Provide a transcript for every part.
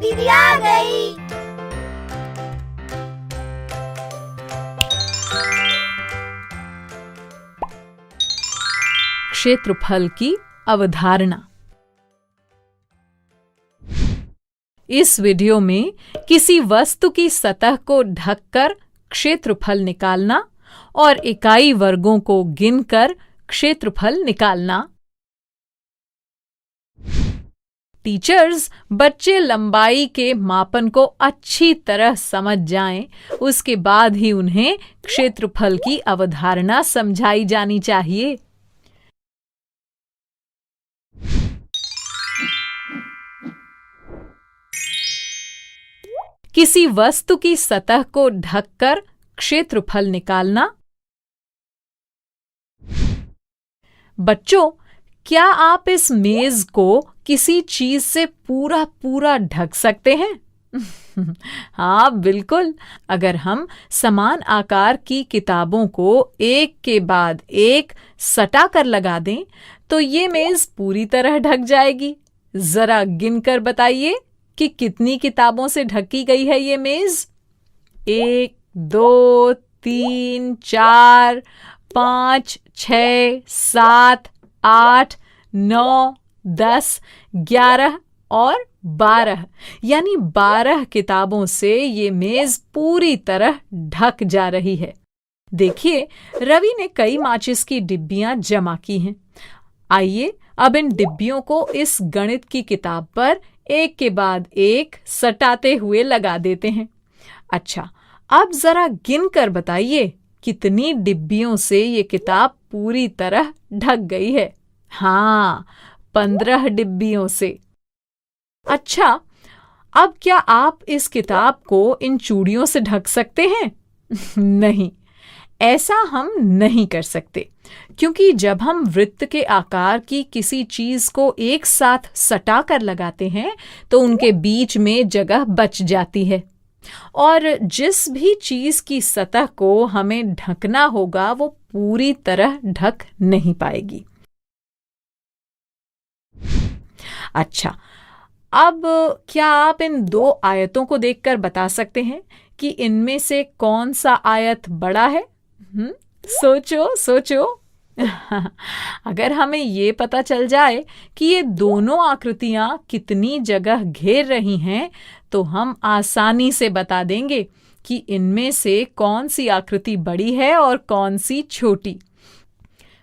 दीदी आ गई। क्षेत्रफल की अवधारणा। इस वीडियो में किसी वस्तु की सतह को ढककर क्षेत्रफल निकालना और इकाई वर्गों को गिनकर क्षेत्रफल निकालना। टीचर्स बच्चे लंबाई के मापन को अच्छी तरह समझ जाएं, उसके बाद ही उन्हें क्षेत्रफल की अवधारणा समझाई जानी चाहिए। किसी वस्तु की सतह को ढककर क्षेत्रफल निकालना। बच्चों, क्या आप इस मेज को किसी चीज से पूरा ढक सकते हैं? हाँ, बिल्कुल। अगर हम समान आकार की किताबों को एक के बाद एक सटा कर लगा दें, तो ये मेज पूरी तरह ढक जाएगी। जरा गिनकर बताइए कि कितनी किताबों से ढकी गई है ये मेज? 1, 2, 3, 4, 5, 6, 7, 8, 9, 10, 11 और 12, यानी 12 किताबों से ये मेज पूरी तरह ढक जा रही है। देखिए, रवि ने कई माचिस की डिब्बियां जमा की हैं। आइए अब इन डिब्बियों को इस गणित की किताब पर एक के बाद एक सटाते हुए लगा देते हैं। अच्छा, अब जरा गिनकर बताइए कितनी डिब्बियों से ये किताब पूरी तरह ढक गई है? हाँ, 15 डिब्बियों से। अच्छा, अब क्या आप इस किताब को इन चूड़ियों से ढक सकते हैं? नहीं, ऐसा हम नहीं कर सकते, क्योंकि जब हम वृत्त के आकार की किसी चीज को एक साथ सटा कर लगाते हैं तो उनके बीच में जगह बच जाती है, और जिस भी चीज की सतह को हमें ढकना होगा वो पूरी तरह ढक नहीं पाएगी। अच्छा, अब क्या आप इन दो आयतों को देखकर बता सकते हैं कि इनमें से कौन सा आयत बड़ा है? सोचो। अगर हमें ये पता चल जाए कि ये दोनों आकृतियां कितनी जगह घेर रही हैं, तो हम आसानी से बता देंगे कि इनमें से कौन सी आकृति बड़ी है और कौन सी छोटी।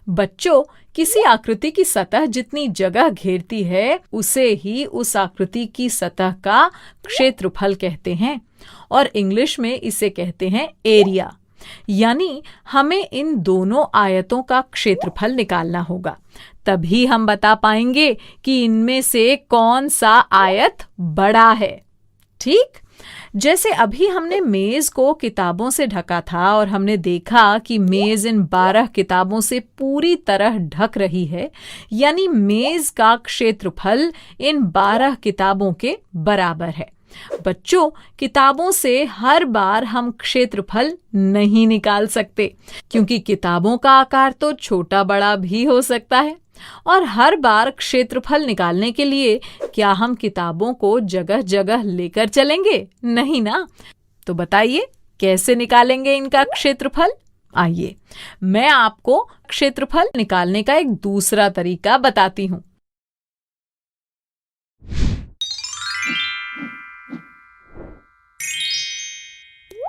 बच्चों, किसी आकृति की सतह जितनी जगह घेरती है उसे ही उस आकृति की सतह का क्षेत्रफल कहते हैं, और इंग्लिश में इसे कहते हैं एरिया। यानी हमें इन दोनों आयतों का क्षेत्रफल निकालना होगा, तभी हम बता पाएंगे कि इनमें से कौन सा आयत बड़ा है। ठीक, जैसे अभी हमने मेज को किताबों से ढका था और हमने देखा कि मेज इन 12 किताबों से पूरी तरह ढक रही है, यानी मेज का क्षेत्रफल इन 12 किताबों के बराबर है। बच्चों, किताबों से हर बार हम क्षेत्रफल नहीं निकाल सकते, क्योंकि किताबों का आकार तो छोटा बड़ा भी हो सकता है, और हर बार क्षेत्रफल निकालने के लिए क्या हम किताबों को जगह जगह लेकर चलेंगे? नहीं ना। तो बताइए कैसे निकालेंगे इनका क्षेत्रफल? आइए मैं आपको क्षेत्रफल निकालने का एक दूसरा तरीका बताती हूँ।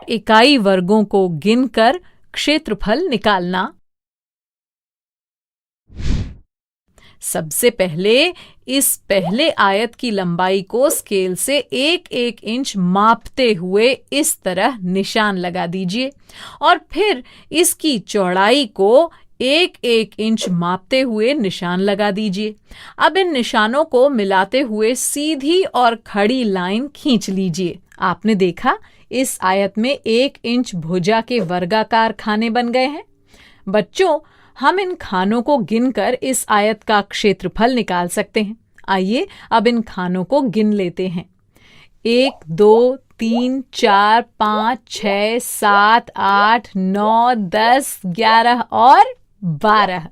इकाई वर्गों को गिनकर क्षेत्रफल निकालना। सबसे पहले इस पहले आयत की लंबाई को स्केल से 1-1 इंच मापते हुए इस तरह निशान लगा दीजिए, और फिर इसकी चौड़ाई को 1-1 इंच मापते हुए निशान लगा दीजिए। अब इन निशानों को मिलाते हुए सीधी और खड़ी लाइन खींच लीजिए। आपने देखा, इस आयत में 1 इंच भुजा के वर्गाकार खाने बन गए हैं। बच्चों, हम इन खानों को गिनकर इस आयत का क्षेत्रफल निकाल सकते हैं। आइए अब इन खानों को गिन लेते हैं। 1, 2, 3, 4, 5, 6, 7, 8, 9, 10, 11 और 12,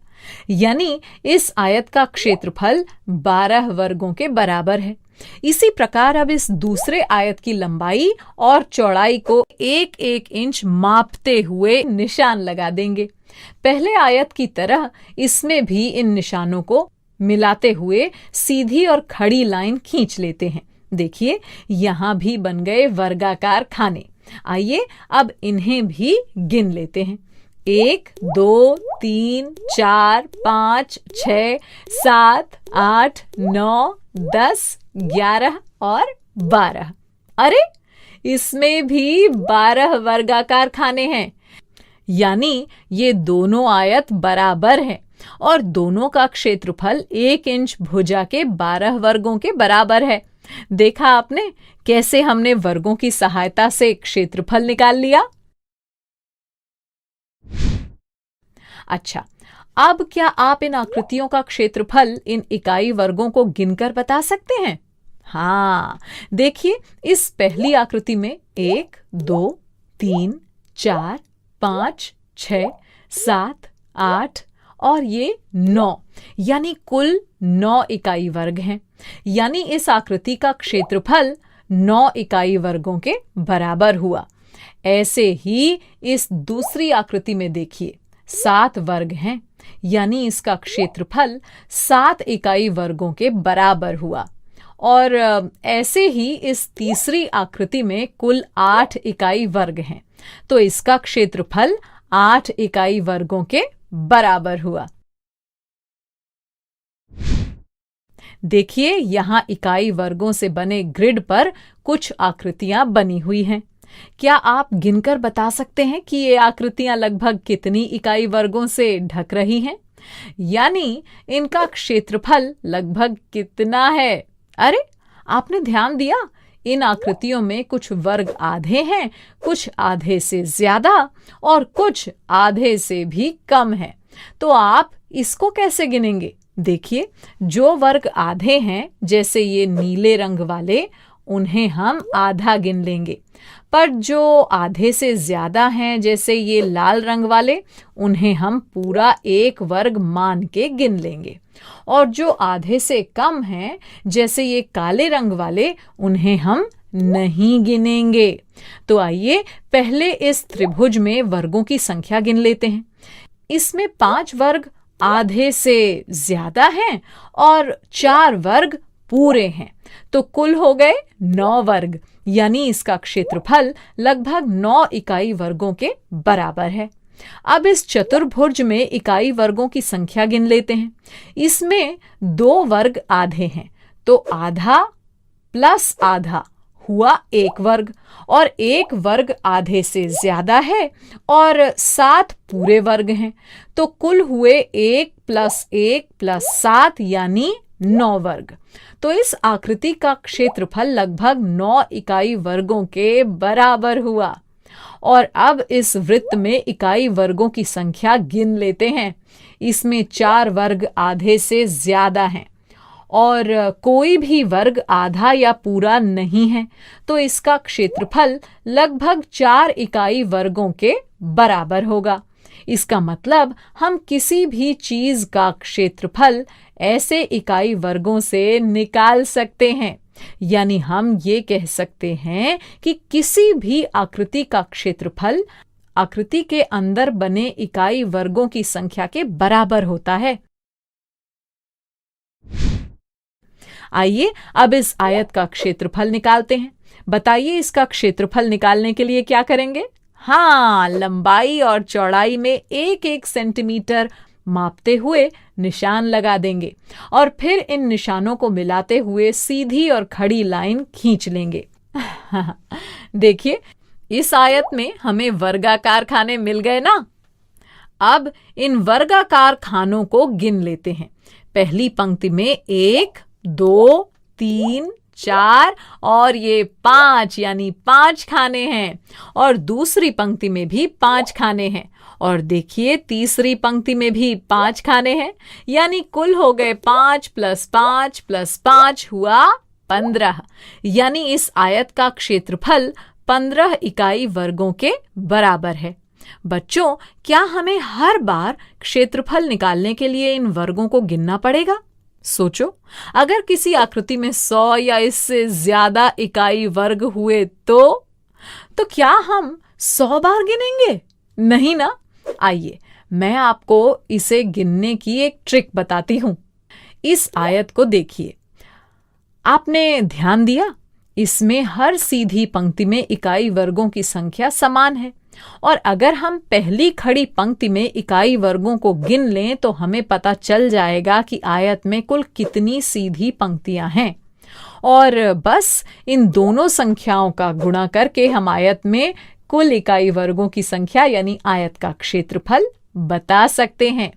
यानी इस आयत का क्षेत्रफल 12 वर्गों के बराबर है। इसी प्रकार अब इस दूसरे आयत की लंबाई और चौड़ाई को 1-1 इंच मापते हुए निशान लगा देंगे। पहले आयत की तरह इसमें भी इन निशानों को मिलाते हुए सीधी और खड़ी लाइन खींच लेते हैं। देखिए, यहाँ भी बन गए वर्गाकार खाने। आइए अब इन्हें भी गिन लेते हैं। 1, 2, 3, 4, 5, 6, 7, 8, 9, 10, 11 और 12। अरे, इसमें भी 12 वर्गाकार खाने हैं। यानी ये दोनों आयत बराबर हैं और दोनों का क्षेत्रफल 1 इंच भुजा के 12 वर्गों के बराबर है। देखा आपने कैसे हमने वर्गों की सहायता से क्षेत्रफल निकाल लिया। अच्छा, अब क्या आप इन आकृतियों का क्षेत्रफल इन इकाई वर्गों को गिनकर बता सकते हैं? हाँ, देखिए, इस पहली आकृति में 1, 2, 3, 4, 5, 6, 7, 8 और ये 9, यानी कुल 9 इकाई वर्ग हैं। यानी इस आकृति का क्षेत्रफल 9 इकाई वर्गों के बराबर हुआ। ऐसे ही इस दूसरी आकृति में देखिए, 7 वर्ग हैं, यानी इसका क्षेत्रफल 7 इकाई वर्गों के बराबर हुआ। और ऐसे ही इस तीसरी आकृति में कुल 8 इकाई वर्ग हैं, तो इसका क्षेत्रफल 8 इकाई वर्गों के बराबर हुआ। देखिए, यहाँ इकाई वर्गों से बने ग्रिड पर कुछ आकृतियां बनी हुई हैं। क्या आप गिनकर बता सकते हैं कि ये आकृतियां लगभग कितनी इकाई वर्गों से ढक रही हैं? यानी इनका क्षेत्रफल लगभग कितना है? अरे, आपने ध्यान दिया, इन आकृतियों में कुछ वर्ग आधे हैं, कुछ आधे से ज्यादा और कुछ आधे से भी कम है। तो आप इसको कैसे गिनेंगे? देखिए, जो वर्ग आधे हैं, जैसे ये नीले रंग वाले, उन्हें हम आधा गिन लेंगे। पर जो आधे से ज्यादा हैं, जैसे ये लाल रंग वाले, उन्हें हम पूरा 1 वर्ग मान के गिन लेंगे। और जो आधे से कम हैं, जैसे ये काले रंग वाले, उन्हें हम नहीं गिनेंगे। तो आइए पहले इस त्रिभुज में वर्गों की संख्या गिन लेते हैं। इसमें 5 वर्ग आधे से ज्यादा हैं और 4 वर्ग पूरे हैं, तो कुल हो गए 9 वर्ग, यानी इसका क्षेत्रफल लगभग 9 इकाई वर्गों के बराबर है। अब इस चतुर्भुज में इकाई वर्गों की संख्या गिन लेते हैं। इसमें 2 वर्ग आधे हैं, तो आधा प्लस आधा हुआ 1 वर्ग, और 1 वर्ग आधे से ज्यादा है और 7 पूरे वर्ग हैं, तो कुल हुए 1 + 1 + 7 यानी 9 वर्ग। तो इस आकृति का क्षेत्रफल लगभग 9 इकाई वर्गों के बराबर हुआ। और अब इस वृत्त में इकाई वर्गों की संख्या गिन लेते हैं। इसमें 4 वर्ग आधे से ज्यादा हैं और कोई भी वर्ग आधा या पूरा नहीं है, तो इसका क्षेत्रफल लगभग 4 इकाई वर्गों के बराबर होगा। इसका मतलब हम किसी भी चीज का क्षेत्रफल ऐसे इकाई वर्गों से निकाल सकते हैं। यानी हम ये कह सकते हैं कि किसी भी आकृति का क्षेत्रफल आकृति के अंदर बने इकाई वर्गों की संख्या के बराबर होता है। आइए अब इस आयत का क्षेत्रफल निकालते हैं। बताइए, इसका क्षेत्रफल निकालने के लिए क्या करेंगे? हाँ, लंबाई और चौड़ाई में 1-1 सेंटीमीटर मापते हुए निशान लगा देंगे और फिर इन निशानों को मिलाते हुए सीधी और खड़ी लाइन खींच लेंगे। देखिए, इस आयत में हमें वर्गाकार खाने मिल गए ना। अब इन वर्गाकार खानों को गिन लेते हैं। पहली पंक्ति में 1, 2, 3, 4 और ये 5 यानी 5 खाने हैं, और दूसरी पंक्ति में भी 5 खाने हैं, और देखिए तीसरी पंक्ति में भी 5 खाने हैं, यानी कुल हो गए 5 + 5 + 5 हुआ 15। यानी इस आयत का क्षेत्रफल 15 इकाई वर्गों के बराबर है। बच्चों, क्या हमें हर बार क्षेत्रफल निकालने के लिए इन वर्गों को गिनना पड़ेगा? सोचो, अगर किसी आकृति में 100 या इससे ज्यादा इकाई वर्ग हुए तो क्या हम 100 बार गिनेंगे? नहीं ना। आइए मैं आपको इसे गिनने की एक ट्रिक बताती हूं। इस आयत को देखिए, आपने ध्यान दिया, इसमें हर सीधी पंक्ति में इकाई वर्गों की संख्या समान है, और अगर हम पहली खड़ी पंक्ति में इकाई वर्गों को गिन लें तो हमें पता चल जाएगा कि आयत में कुल कितनी सीधी पंक्तियां हैं, और बस इन दोनों संख्याओं का गुणा करके हम आयत में कुल इकाई वर्गों की संख्या यानी आयत का क्षेत्रफल बता सकते हैं।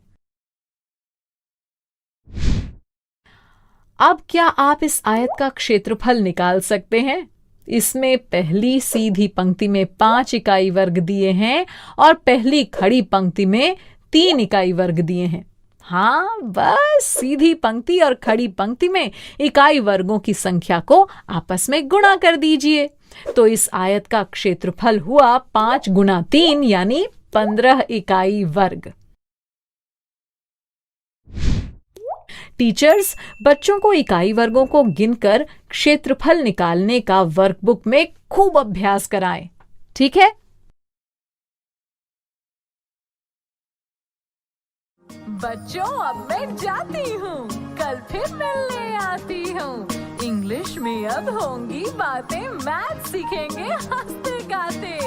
अब क्या आप इस आयत का क्षेत्रफल निकाल सकते हैं? इसमें पहली सीधी पंक्ति में 5 इकाई वर्ग दिए हैं और पहली खड़ी पंक्ति में 3 इकाई वर्ग दिए हैं। हाँ, बस सीधी पंक्ति और खड़ी पंक्ति में इकाई वर्गों की संख्या को आपस में गुणा कर दीजिए, तो इस आयत का क्षेत्रफल हुआ 5 गुणा 3 यानी 15 इकाई वर्ग। टीचर्स बच्चों को इकाई वर्गों को गिनकर क्षेत्रफल निकालने का वर्कबुक में खूब अभ्यास कराएं, ठीक है? बच्चों, अब मैं जाती हूँ, कल फिर मिलने आती हूँ। इंग्लिश में अब होंगी बातें, मैथ सीखेंगे हंसते गाते।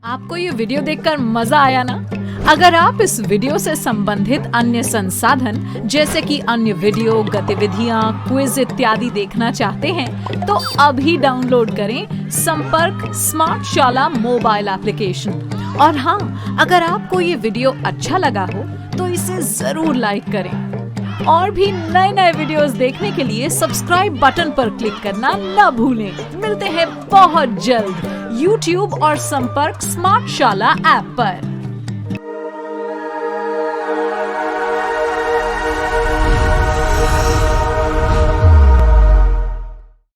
आपको ये वीडियो देखकर मजा आया ना? अगर आप इस वीडियो से संबंधित अन्य संसाधन जैसे कि अन्य वीडियो, गतिविधियां, क्विज इत्यादि देखना चाहते हैं तो अभी डाउनलोड करें संपर्क स्मार्ट शाला मोबाइल एप्लीकेशन। और हाँ, अगर आपको ये वीडियो अच्छा लगा हो तो इसे जरूर लाइक करें, और भी नए नए वीडियोस देखने के लिए सब्सक्राइब बटन पर क्लिक करना न भूलें। मिलते हैं बहुत जल्द YouTube और संपर्क स्मार्ट शाला ऐप पर।